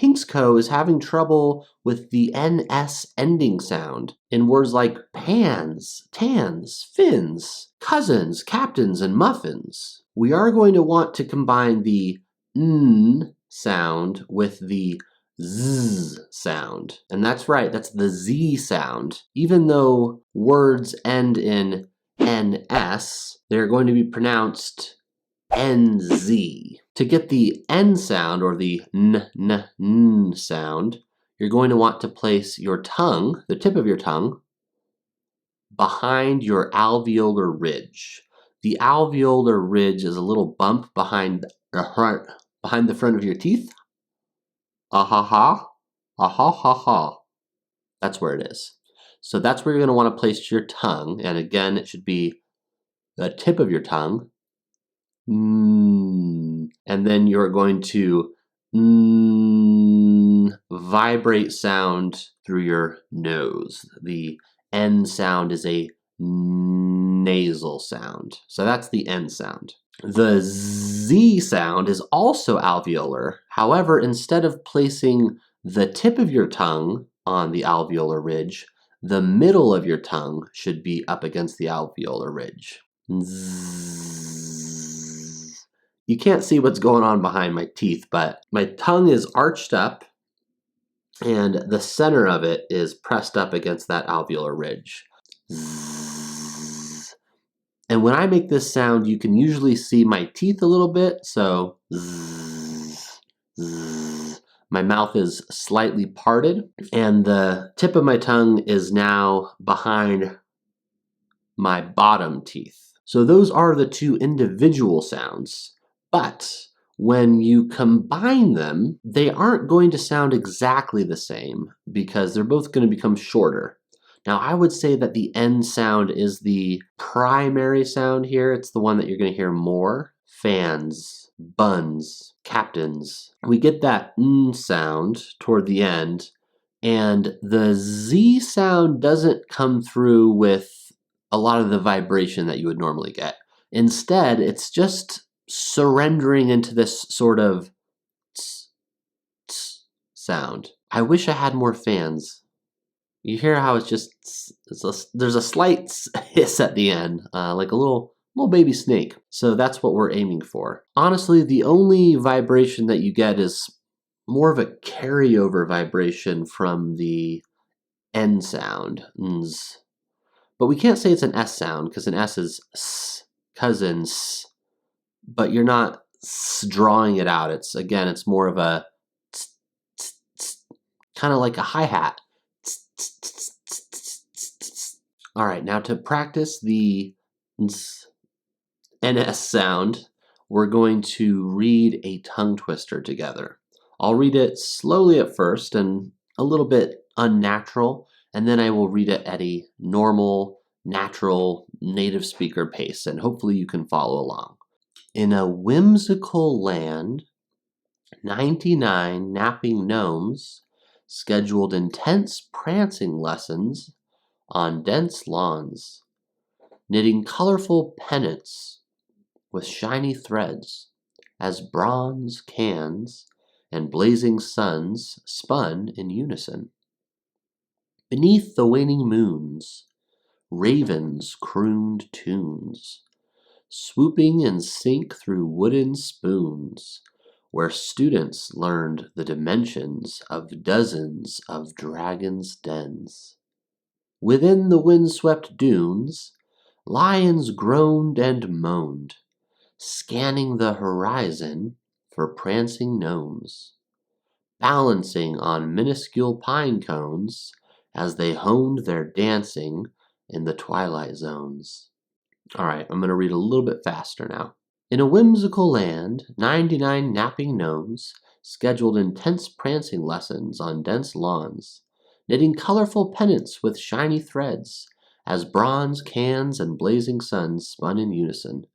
Hinksco is having trouble with the NS ending sound in words like pans, tans, fins, cousins, captains, and muffins. We are going to want to combine the N sound with the Z sound. And that's right, that's the Z sound. Even though words end in NS, they're going to be pronounced NZ. To get the N sound, or the N sound, you're going to want to place your tongue, the tip of your tongue, behind your alveolar ridge. The alveolar ridge is a little bump behind the front of your teeth. Ah-ha-ha, ah-ha-ha-ha. That's where it is. So that's where you're going to want to place your tongue, and again, it should be the tip of your tongue. And then you're going to vibrate sound through your nose. The N sound is a nasal sound. So that's the N sound. The Z sound is also alveolar. However, instead of placing the tip of your tongue on the alveolar ridge, the middle of your tongue should be up against the alveolar ridge. You can't see what's going on behind my teeth, but my tongue is arched up and the center of it is pressed up against that alveolar ridge. And when I make this sound, you can usually see my teeth a little bit, so my mouth is slightly parted, and the tip of my tongue is now behind my bottom teeth. So those are the two individual sounds, but when you combine them, they aren't going to sound exactly the same because they're both going to become shorter. Now, I would say that the N sound is the primary sound here. It's the one that you're going to hear more. Fans, buns, captains. We get that N sound toward the end, and the Z sound doesn't come through with a lot of the vibration that you would normally get. Instead, it's just surrendering into this sort of tss, tss sound. I wish I had more fans. You hear how it's just, there's a slight hiss at the end, like a little baby snake. So that's what we're aiming for. Honestly, the only vibration that you get is more of a carryover vibration from the N sound. Nz. But we can't say it's an S sound because an S is S, cousins, but you're not drawing it out. It's more of a kind of like a hi-hat. All right, now to practice the NS sound, we're going to read a tongue twister together. I'll read it slowly at first and a little bit unnatural, and then I will read it at a normal, natural, native speaker pace, and hopefully you can follow along. In a whimsical land, 99 napping gnomes scheduled intense prancing lessons on dense lawns, knitting colorful pennants with shiny threads as bronze cans and blazing suns spun in unison. Beneath the waning moons, ravens crooned tunes, swooping in sync through wooden spoons, where students learned the dimensions of dozens of dragons' dens. Within the windswept dunes, lions groaned and moaned, scanning the horizon for prancing gnomes, balancing on minuscule pine cones as they honed their dancing in the twilight zones. All right, I'm going to read a little bit faster now. In a whimsical land, 99 napping gnomes scheduled intense prancing lessons on dense lawns, knitting colorful pennants with shiny threads as bronze cans and blazing suns spun in unison.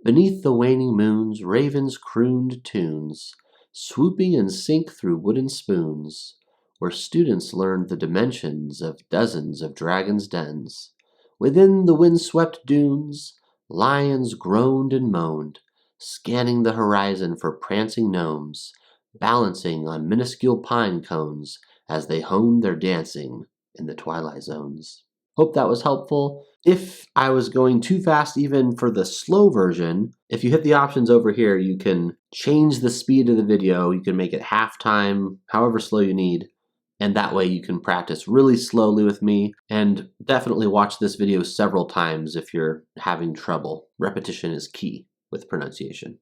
Beneath the waning moons, ravens crooned tunes, swooping in sync through wooden spoons, where students learned the dimensions of dozens of dragons' dens. Within the windswept dunes, lions groaned and moaned, scanning the horizon for prancing gnomes, balancing on minuscule pine cones as they honed their dancing in the twilight zones. Hope that was helpful. If I was going too fast even for the slow version, if you hit the options over here, you can change the speed of the video. You can make it half time, however slow you need. And that way you can practice really slowly with me, and definitely watch this video several times if you're having trouble. Repetition is key with pronunciation.